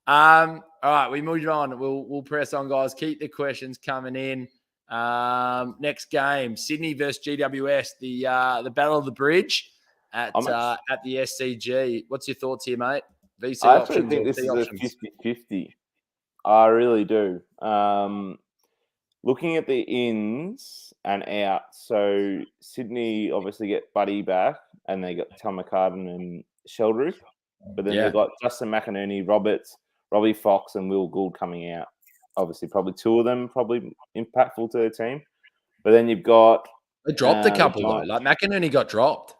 All right, we moved on. We'll press on, guys. Keep the questions coming in. Next game, Sydney versus GWS, the Battle of the Bridge at the SCG. What's your thoughts here, mate? VC I actually think this is a 50-50. I really do. Looking at the ins and outs, so Sydney obviously get Buddy back, and they got Tom McCartan and Sheldrick, but then they've got Justin McInerney, Roberts, Robbie Fox, and Will Gould coming out. Obviously, probably two of them probably impactful to their team. But then you've got... They dropped a couple, though. Like, McInerney got dropped.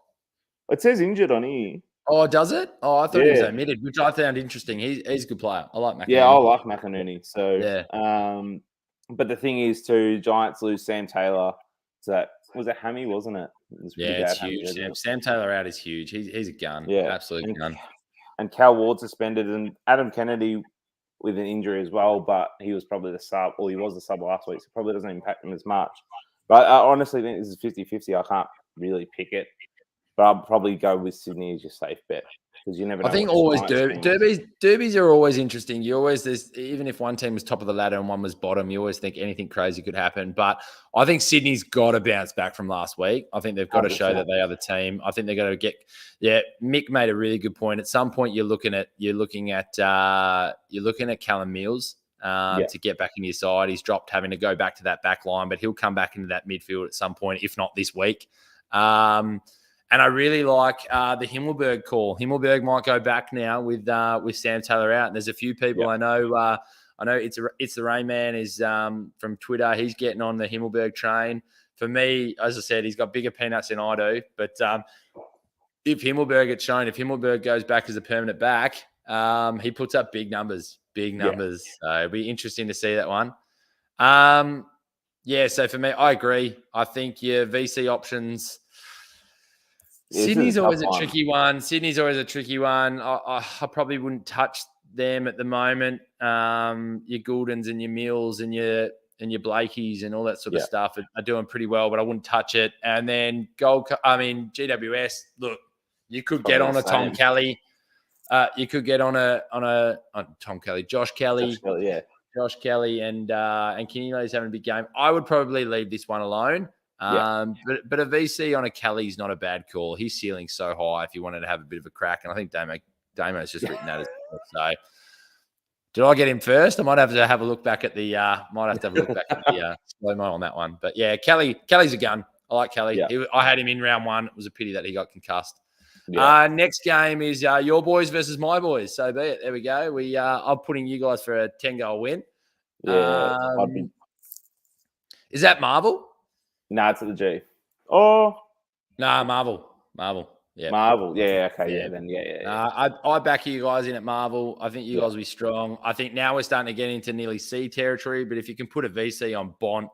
It says injured on here. Oh, does it? Oh, I thought he was omitted, which I found interesting. He's a good player. I like McInerney. Yeah, I like McInerney. So, but the thing is, too, Giants lose Sam Taylor. So was it hammy, wasn't it? It's huge. Sam Taylor out is huge. He's a gun. Yeah, absolute gun. And Cal Ward suspended, and Adam Kennedy with an injury as well, but he was probably the sub, or he was the sub last week, so probably doesn't impact him as much. But I honestly think this is 50-50. I can't really pick it, but I'll probably go with Sydney as your safe bet, because you never know. I think always derbies are always interesting. You always, even if one team was top of the ladder and one was bottom, you always think anything crazy could happen. But I think Sydney's got to bounce back from last week. I think they've got to show that they are the team. I think they're going to get. Yeah, Mick made a really good point. At some point, you're looking at Callum Mills to get back in your side. He's dropped having to go back to that back line, but he'll come back into that midfield at some point, if not this week. And I really like the Himmelberg call. Himmelberg might go back now with Sam Taylor out. And there's a few people I know. I know it's the Rain Man is from Twitter. He's getting on the Himmelberg train. For me, as I said, he's got bigger peanuts than I do. But if Himmelberg goes back as a permanent back, he puts up big numbers. So it'll be interesting to see that one. So for me, I agree. I think your VC options. Sydney's always a tricky one. I probably wouldn't touch them at the moment. Your Gouldens and your Mills and your Blakeys and all that sort of stuff are doing pretty well, but I wouldn't touch it. And then GWS. Look, you could get on a Tom Kelly. You could get on a Tom Kelly, Josh Kelly. Josh Kelly and Kinilo's having a big game. I would probably leave this one alone. But a VC on a Kelly's not a bad call. His ceiling's so high if you wanted to have a bit of a crack. And I think Damo's just written that as well. So did I get him first? I might have to have a look back at the slow-mo on that one. But yeah, Kelly's a gun. I like Kelly. Yeah. I had him in round one. It was a pity that he got concussed. Yeah. Next game is your boys versus my boys. So be it. There we go. I'm putting you guys for a 10-goal win. Yeah. Is that Marvel? No, it's at the G. Oh. Nah, Marvel. Yeah. Marvel. Yeah. Okay. Yeah. Yeah. Then. Yeah. I back you guys in at Marvel. I think you Yeah. guys will be strong. I think now we're starting to get into nearly C territory, but if you can put a VC on Bont,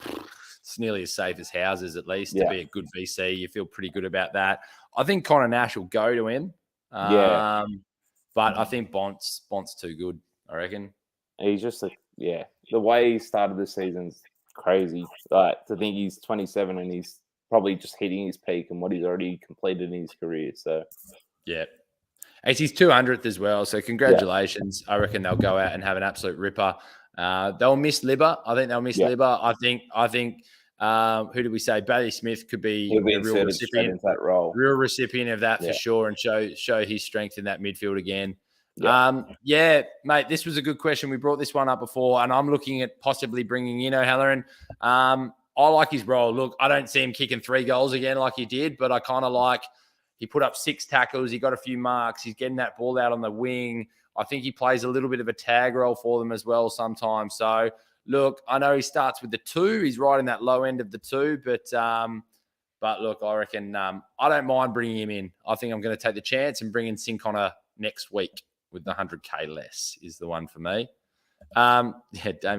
it's nearly as safe as houses, at least, to Yeah. be a good VC. You feel pretty good about that. I think Connor Nash will go to him. Yeah. But I think Bont's too good, I reckon. He's just the way he started the season's crazy. Like, to think he's 27 and he's probably just hitting his peak and what he's already completed in his career. So yeah. It's his 200th as well. So congratulations. Yeah. I reckon they'll go out and have an absolute ripper. They'll miss Libba. I think they'll miss Libba. I think who did we say? Bailey Smith could be a real recipient that role. Real recipient of that for sure, and show his strength in that midfield again. Mate, this was a good question. We brought this one up before, and I'm looking at possibly bringing in O'Halloran. I like his role. Look, I don't see him kicking 3 goals again like he did, but I kind of like he put up 6 tackles. He got a few marks. He's getting that ball out on the wing. I think he plays a little bit of a tag role for them as well sometimes. So, look, I know he starts with the 2. He's right in that low end of the 2, but look, I reckon I don't mind bringing him in. I think I'm going to take the chance and bring in Sinconnor next week with the 100K less is the one for me. Damon,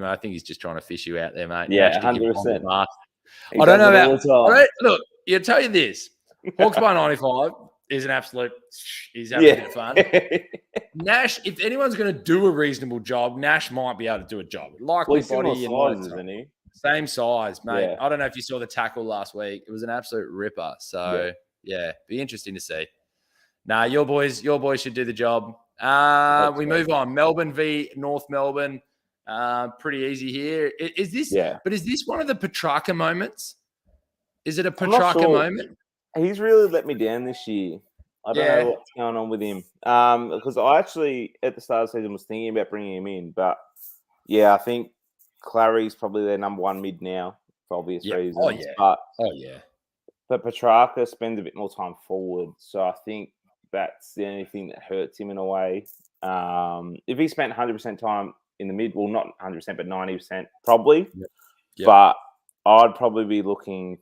I think he's just trying to fish you out there, mate. Yeah, 100%. I don't know about look, I'll tell you this. Hawks by 95 is an absolute he's having a bit of fun. Nash, if anyone's going to do a reasonable job, Nash might be able to do a job. Likely body and isn't he? Same size, mate. Yeah. I don't know if you saw the tackle last week. It was an absolute ripper. So, be interesting to see. Nah, your boys should do the job. We move on. Melbourne v North Melbourne. Pretty easy here. Is this? Yeah. But is this one of the Petrarca moments? Is it a Petrarca moment? He's really let me down this year. I don't know what's going on with him. Because I actually, at the start of the season, was thinking about bringing him in. But, I think Clary's probably their number 1 mid now for obvious reasons. But Petrarca spends a bit more time forward. So I think that's the only thing that hurts him in a way. If he spent 100% time in the mid, well, not 100%, but 90%, probably. Yep. But I'd probably be looking...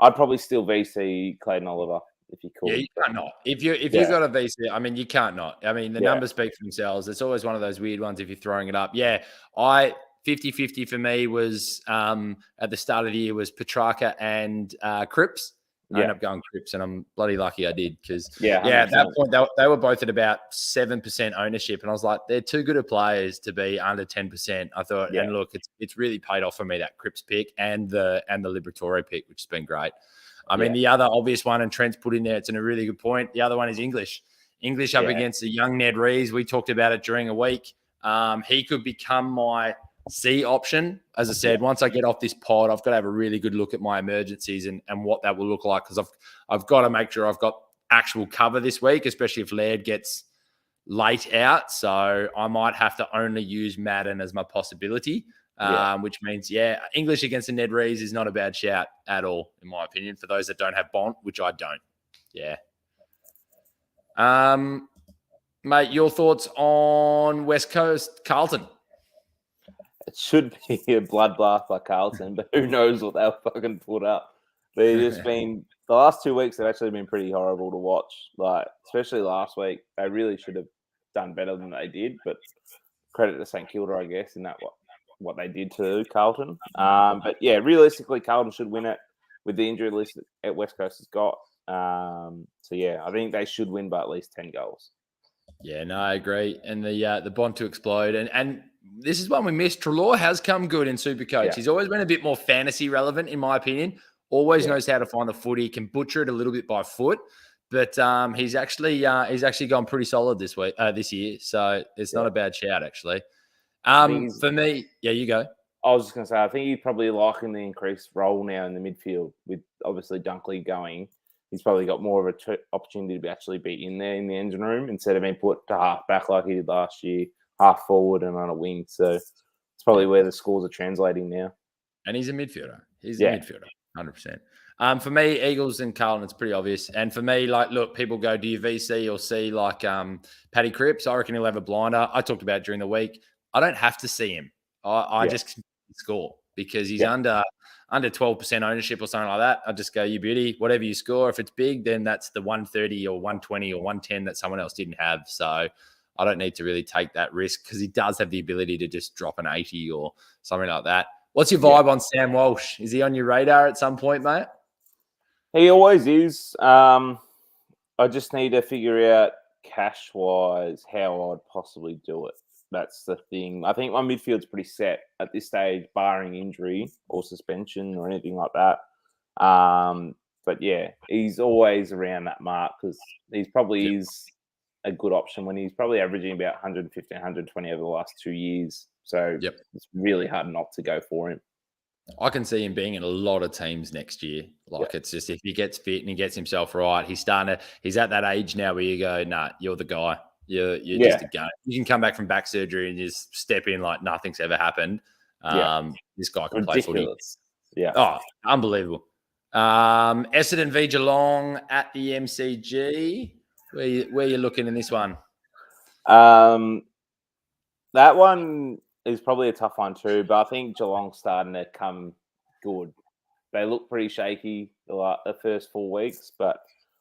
I'd probably still VC Clayton Oliver if you could. Yeah, you can't not. If you've got a VC, I mean, you can't not. I mean, the numbers speak for themselves. It's always one of those weird ones if you're throwing it up. Yeah, 50-50 for me was at the start of the year was Petrarca and Cripps. I ended up going Cripps, and I'm bloody lucky I did because, at that point, they were both at about 7% ownership, and I was like, they're too good of players to be under 10%. I thought, and look, it's really paid off for me, that Cripps pick and the Liberatore pick, which has been great. I mean, the other obvious one, and Trent's put in there, it's in a really good point. The other one is English. English up against the young Ned Rees. We talked about it during a week. He could become my C option. As I said, once I get off this pod, I've got to have a really good look at my emergencies and what that will look like, because I've got to make sure I've got actual cover this week, especially if Laird gets late out. So I might have to only use Madden as my possibility, which means, English against the Ned Rees is not a bad shout at all, in my opinion, for those that don't have Bont, which I don't. Yeah. Mate, your thoughts on West Coast Carlton? It should be a bloodbath by Carlton, but who knows what they'll fucking put up. They've just been the last 2 weeks. They've actually been pretty horrible to watch. Like, especially last week, they really should have done better than they did. But credit to St Kilda, I guess, in that what they did to Carlton. But realistically, Carlton should win it with the injury list that West Coast has got. I think they should win by at least 10 goals. Yeah, no, I agree. And the Bont to explode. And this is one we missed. Treloar has come good in Supercoach. Yeah. He's always been a bit more fantasy relevant, in my opinion. Always knows how to find the footy. Can butcher it a little bit by foot. But he's actually gone pretty solid this year. So it's not a bad shout, actually. For me, you go. I was just going to say, I think he's probably liking the increased role now in the midfield with obviously Dunkley going. He's probably got more of an opportunity to actually be in there in the engine room instead of being put to half back like he did last year, half forward and on a wing. So it's probably where the scores are translating now. And he's a midfielder. He's a midfielder, 100%. For me, Eagles and Carlton, it's pretty obvious. And for me, look, people go, do you VC or C like Paddy Cripps? I reckon he'll have a blinder. I talked about it during the week. I don't have to see him. I just score because he's under under 12% ownership or something like that, I'd just go, you beauty, whatever you score. If it's big, then that's the 130 or 120 or 110 that someone else didn't have. So I don't need to really take that risk because he does have the ability to just drop an 80 or something like that. What's your vibe on Sam Walsh? Is he on your radar at some point, mate? He always is. I just need to figure out cash-wise how I'd possibly do it. That's the thing. I think my midfield's pretty set at this stage, barring injury or suspension or anything like that. But yeah, he's always around that mark because he's probably is a good option when he's probably averaging about 115, 120 over the last 2 years. So it's really hard not to go for him. I can see him being in a lot of teams next year. It's just if he gets fit and he gets himself right, he's at that age now where you go, nah, you're the guy. You're just a gun. You can come back from back surgery and just step in like nothing's ever happened. This guy can play footy. Yeah. Oh, unbelievable. Essendon v Geelong at the MCG. Where you looking in this one? That one is probably a tough one too, but I think Geelong's starting to come good. They look pretty shaky the first 4 weeks, but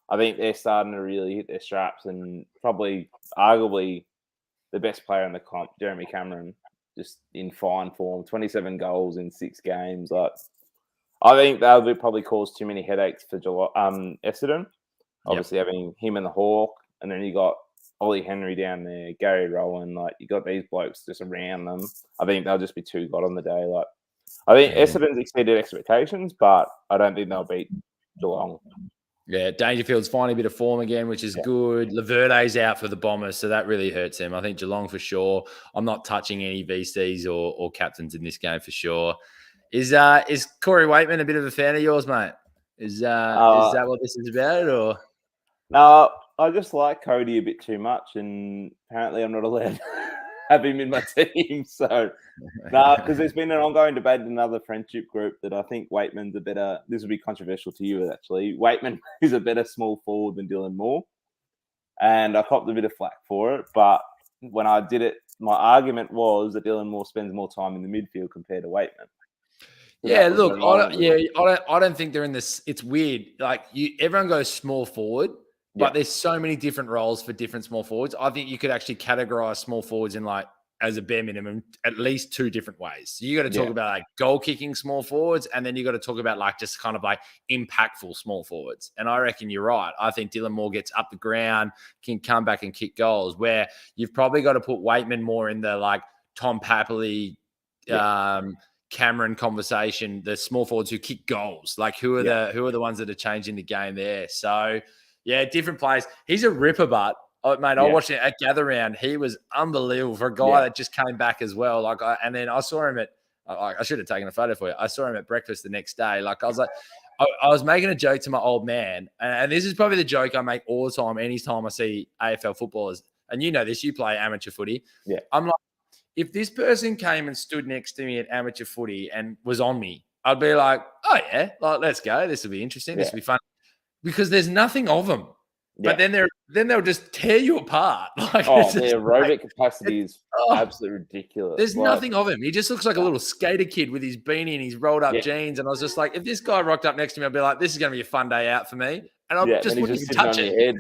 I think they're starting to really hit their straps and probably arguably the best player in the comp, Jeremy Cameron, just in fine form, 27 goals in 6 games. Like, I think that would probably cause too many headaches for Essendon. Obviously having him and the Hawk, and then you got Ollie Henry down there, Gary Rowan, like you got these blokes just around them. I think they'll just be too good on the day. Like, I think Essendon's exceeded expectations, but I don't think they'll beat Geelong. Yeah, Dangerfield's finding a bit of form again, which is good. Laverde's out for the Bombers, so that really hurts him. I think Geelong for sure. I'm not touching any VCs or captains in this game for sure. Is Corey Waitman a bit of a fan of yours, mate? Is that what this is about, or? No, I just like Cody a bit too much, and apparently I'm not allowed to have him in my team. So, no, because there's been an ongoing debate in another friendship group that I think Waitman's a better. This would be controversial to you, actually. Waitman is a better small forward than Dylan Moore, and I copped a bit of flack for it. But when I did it, my argument was that Dylan Moore spends more time in the midfield compared to Waitman. Yeah, look, I don't think they're in this. It's weird. Like everyone goes small forward. But there's so many different roles for different small forwards. I think you could actually categorize small forwards in like, as a bare minimum, at least 2 different ways. So you got to talk about like goal kicking small forwards, and then you got to talk about like just kind of like impactful small forwards. And I reckon you're right. I think Dylan Moore gets up the ground, can come back and kick goals, where you've probably got to put Waitman more in the like Tom Papley, Cameron conversation, the small forwards who kick goals. Like who are the ones that are changing the game there? So yeah, different players. He's a ripper, but mate, I watched it at Gather Round. He was unbelievable for a guy that just came back as well. Like, and then I saw him at. I should have taken a photo for you. I saw him at breakfast the next day. Like, I was like, I was making a joke to my old man, and this is probably the joke I make all the time. Anytime I see AFL footballers, and you know this, you play amateur footy. Yeah, I'm like, if this person came and stood next to me at amateur footy and was on me, I'd be like, oh yeah, like let's go. This will be interesting. This will be fun. Because there's nothing of them, but then they'll just tear you apart. Like, their aerobic capacity is absolutely ridiculous. There's nothing of him. He just looks like a little skater kid with his beanie and his rolled up jeans. And I was just like, if this guy rocked up next to me, I'd be like, this is going to be a fun day out for me. And I just wouldn't even touch it.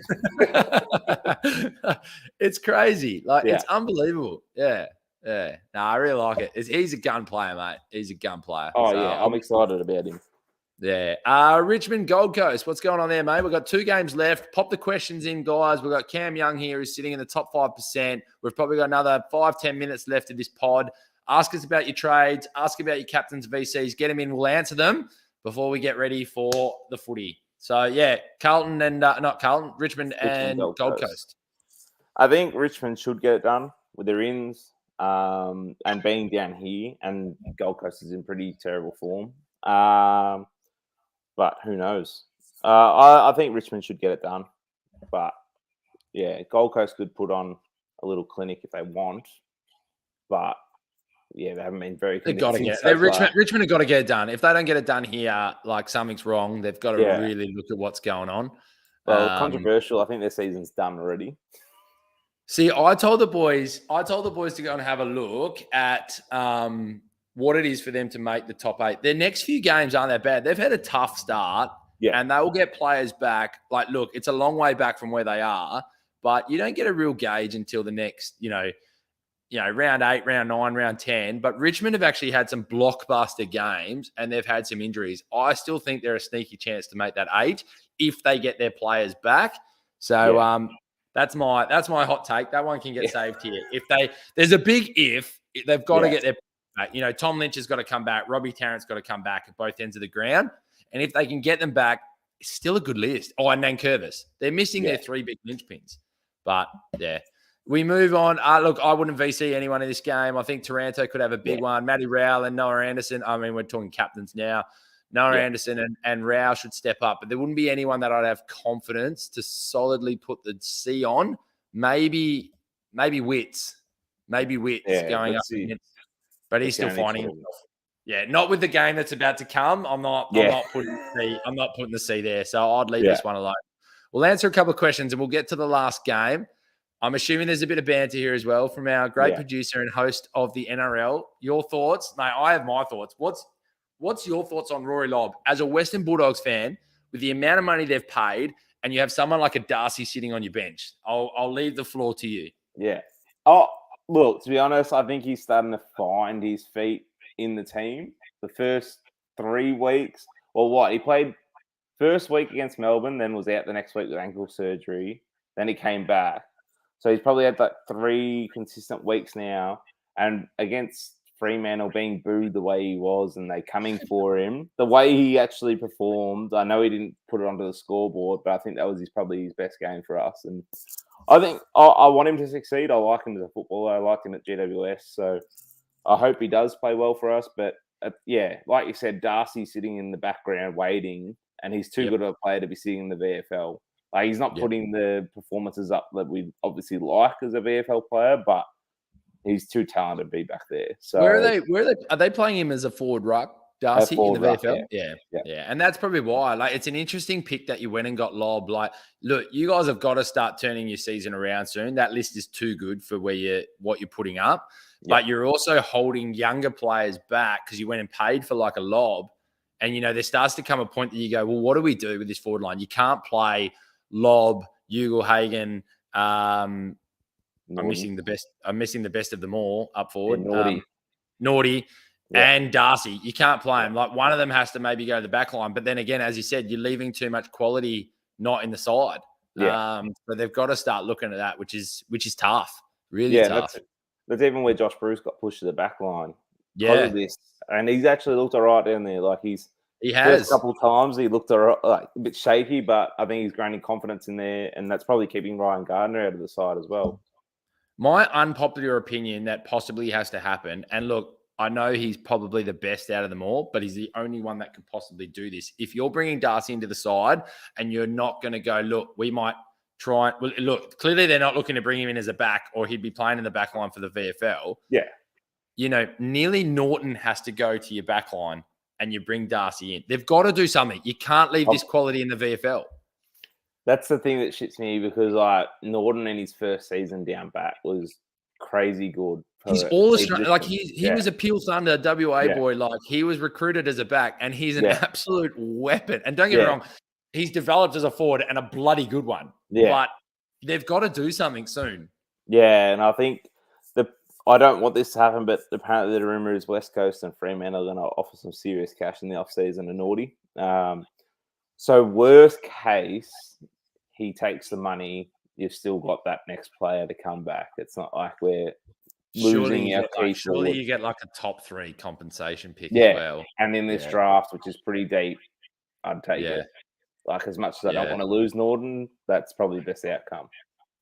It's crazy. Like it's unbelievable. Yeah. No, I really like it. He's a gun player, mate. He's a gun player. Oh, so I'm excited about him. Yeah. Richmond Gold Coast. What's going on there, mate? We've got 2 games left. Pop the questions in, guys. We've got Cam Young here who's sitting in the top 5%. We've probably got another 5-10 minutes left of this pod. Ask us about your trades. Ask about your captains, VCs. Get them in. We'll answer them before we get ready for the footy. So, yeah, Carlton and Richmond and Gold Coast. I think Richmond should get it done with their ins and being down here, and Gold Coast is in pretty terrible form. But who knows? I think Richmond should get it done. But, yeah, Gold Coast could put on a little clinic if they want. But, yeah, they haven't been very convincing. Richmond have got to get it done. If they don't get it done here, like something's wrong. They've got to really look at what's going on. Well, controversial. I think their season's done already. See, I told the boys to go and have a look at what it is for them to make the top 8. Their next few games aren't that bad. They've had a tough start, and they will get players back. Like, look, it's a long way back from where they are, but you don't get a real gauge until the next, round 8, round 9, round 10. But Richmond have actually had some blockbuster games, and they've had some injuries. I still think they're a sneaky chance to make that 8 if they get their players back. So that's my hot take. That one can get saved here. There's a big if. They've got to get their back. Tom Lynch has got to come back. Robbie Tarrant's got to come back at both ends of the ground. And if they can get them back, it's still a good list. Oh, and Nankervis. They're missing their 3 big linchpins. But, we move on. Look, I wouldn't VC anyone in this game. I think Taranto could have a big one. Matty Rowell and Noah Anderson. I mean, we're talking captains now. Noah Anderson and Rowell should step up. But there wouldn't be anyone that I'd have confidence to solidly put the C on. Maybe Witts. Maybe Witts going up against. But he's still finding himself. Yeah, not with the game that's about to come. I'm not putting the C there. So I'd leave this one alone. We'll answer a couple of questions and we'll get to the last game. I'm assuming there's a bit of banter here as well from our great producer and host of the NRL. Your thoughts? Mate, I have my thoughts. What's your thoughts on Rory Lobb? As a Western Bulldogs fan, with the amount of money they've paid, and you have someone like a Darcy sitting on your bench, I'll leave the floor to you. Yeah. Oh, look, to be honest, I think he's starting to find his feet in the team. The first 3 weeks, he played first week against Melbourne, then was out the next week with ankle surgery. Then he came back. So he's probably had 3 consistent weeks now. And against Fremantle being booed the way he was and they coming for him, the way he actually performed, I know he didn't put it onto the scoreboard, but I think that was probably his best game for us. And I think I want him to succeed. I like him as a footballer. I liked him at GWS. So I hope he does play well for us. But like you said, Darcy's sitting in the background waiting, and he's too good of a player to be sitting in the VFL. Like, he's not putting the performances up that we obviously like as a VFL player, but he's too talented to be back there. So where are they playing him as a forward ruck, Darcy, in the VFL? Yeah. And that's probably why. Like, it's an interesting pick that you went and got Lobb. Like, look, you guys have got to start turning your season around soon. That list is too good for what you're putting up. But you're also holding younger players back because you went and paid for like a Lobb. And, there starts to come a point that you go, well, what do we do with this forward line? You can't play Lobb, Ugle-Hagan. I'm missing the best of them all up forward. Naughty and Darcy. You can't play them. Like, one of them has to maybe go to the back line. But then again, as you said, you're leaving too much quality not in the side. So they've got to start looking at that, which is tough. Really tough. That's even where Josh Bruce got pushed to the back line. Yeah. This. And he's actually looked all right down there. Like, he has. First couple of times he looked a bit shaky, but I think he's gaining confidence in there, and that's probably keeping Ryan Gardner out of the side as well. My unpopular opinion that possibly has to happen, and look, I know he's probably the best out of them all, but he's the only one that can possibly do this. If you're bringing Darcy into the side and you're not going to go, look, we might try. Well, look, clearly they're not looking to bring him in as a back, or he'd be playing in the back line for the VFL. Yeah. Nearly Norton has to go to your back line and you bring Darcy in. They've got to do something. You can't leave this quality in the VFL. That's the thing that shits me, because Norton in his first season down back was crazy good. He's all Australian. Like, he was a Peel Thunder WA boy. Like, he was recruited as a back, and he's an absolute weapon. And don't get me wrong, he's developed as a forward and a bloody good one. Yeah. But they've got to do something soon. Yeah, and I think I don't want this to happen, but apparently the rumour is West Coast and Fremantle are going to offer some serious cash in the off-season to Naughty. So worst case, he takes the money. You've still got that next player to come back. It's not like we're losing our key. Surely you get like a top 3 compensation pick as well. And in this draft, which is pretty deep, I'd take it. Like, as much as I don't want to lose Norton, that's probably the best outcome.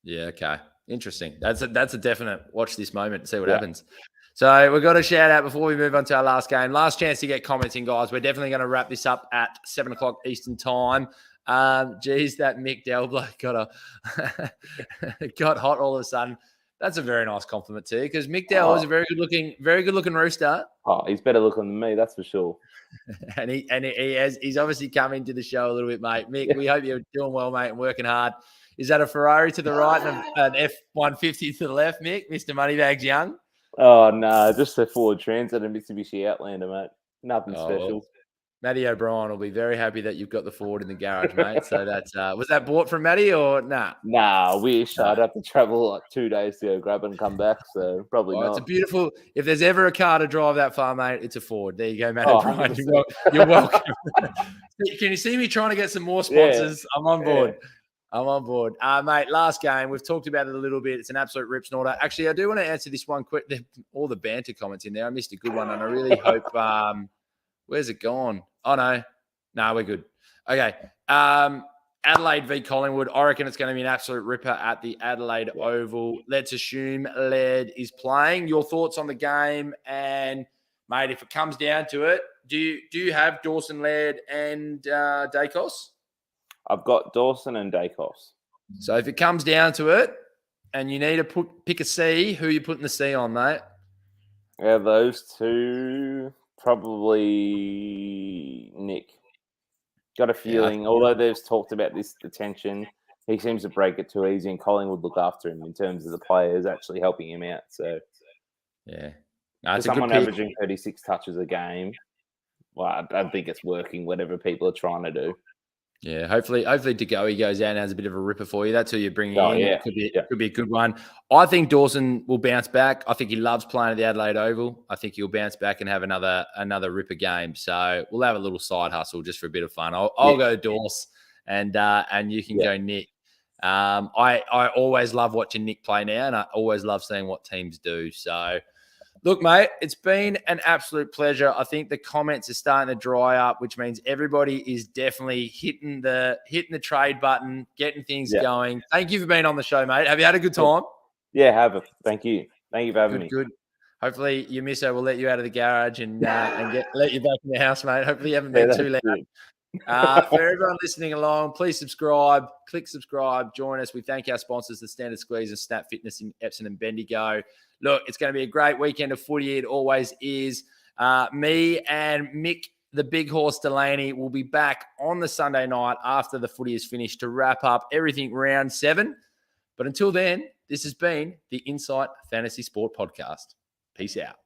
Yeah, okay. Interesting. That's a definite watch this moment and see what happens. So we've got a shout out before we move on to our last game. Last chance to get comments in, guys. We're definitely going to wrap this up at 7:00 Eastern time. That Mick Dell bloke got hot all of a sudden. That's a very nice compliment too, because Mick Dell is a very good looking rooster. Oh, he's better looking than me, that's for sure. and he's obviously come into the show a little bit, mate. Mick, we hope you're doing well, mate, and working hard. Is that a Ferrari to the right and an F-150 to the left, Mick? Mr. Moneybags Young? Oh, no, just a Ford Transit and Mitsubishi Outlander, mate. Nothing special. Well, Matty O'Brien will be very happy that you've got the Ford in the garage, mate. So that's was that bought from Matty or nah? Nah, I wish. No. I'd have to travel like 2 days to go grab it and come back, so probably Well, it's a not. beautiful. If there's ever a car to drive that far, mate, it's a Ford. There you go, Matt Oh, O'Brien. 100%. You're welcome. Can you see me trying to get some more Yeah, sponsors? I'm on board. yeah. I'm on board. Mate, last game. We've talked about it a little bit. It's an absolute rip snorter. Actually, I do want to answer this one quick. All the banter comments in there. I missed a good one, and I really hope where's it gone? Oh, no. No, we're good. Okay. Adelaide v Collingwood. I reckon it's going to be an absolute ripper at the Adelaide Oval. Let's assume Laird is playing. Your thoughts on the game? And, mate, if it comes down to it, do you have Dawson, Laird, and Dacos? I've got Dawson and Dacos. So if it comes down to it and you need to pick a C, who are you putting the C on, mate? Yeah, those two, probably Nick. Got a feeling, although they've talked about the tension, he seems to break it too easy, and Collingwood look after him in terms of the players actually helping him out. So, yeah. No, for someone averaging 36 touches a game, well, I think it's working, whatever people are trying to do. Yeah, hopefully DeGoey goes out and has a bit of a ripper for you. That's who you're bringing in. Yeah. It could be a good one. I think Dawson will bounce back. I think he loves playing at the Adelaide Oval. I think he'll bounce back and have another ripper game. So we'll have a little side hustle just for a bit of fun. I'll go Dawson, and you can go Nick. I always love watching Nick play now, and I always love seeing what teams do. So. Look, mate, it's been an absolute pleasure. I think the comments are starting to dry up, which means everybody is definitely hitting the trade button, getting things going. Thank you for being on the show, mate. Have you had a good time? Yeah, have it. Thank you. Thank you for having me. Good. Hopefully your misso will let you out of the garage and let you back in the house, mate. Hopefully you haven't been too loud. For everyone listening along, please subscribe. Click subscribe. Join us. We thank our sponsors, the Standard Squeeze and Snap Fitness in Epsom and Bendigo. Look, it's going to be a great weekend of footy. It always is. Me and Mick, the Big Horse Delaney, will be back on the Sunday night after the footy is finished to wrap up everything round 7. But until then, this has been the Insight Fantasy Sport Podcast. Peace out.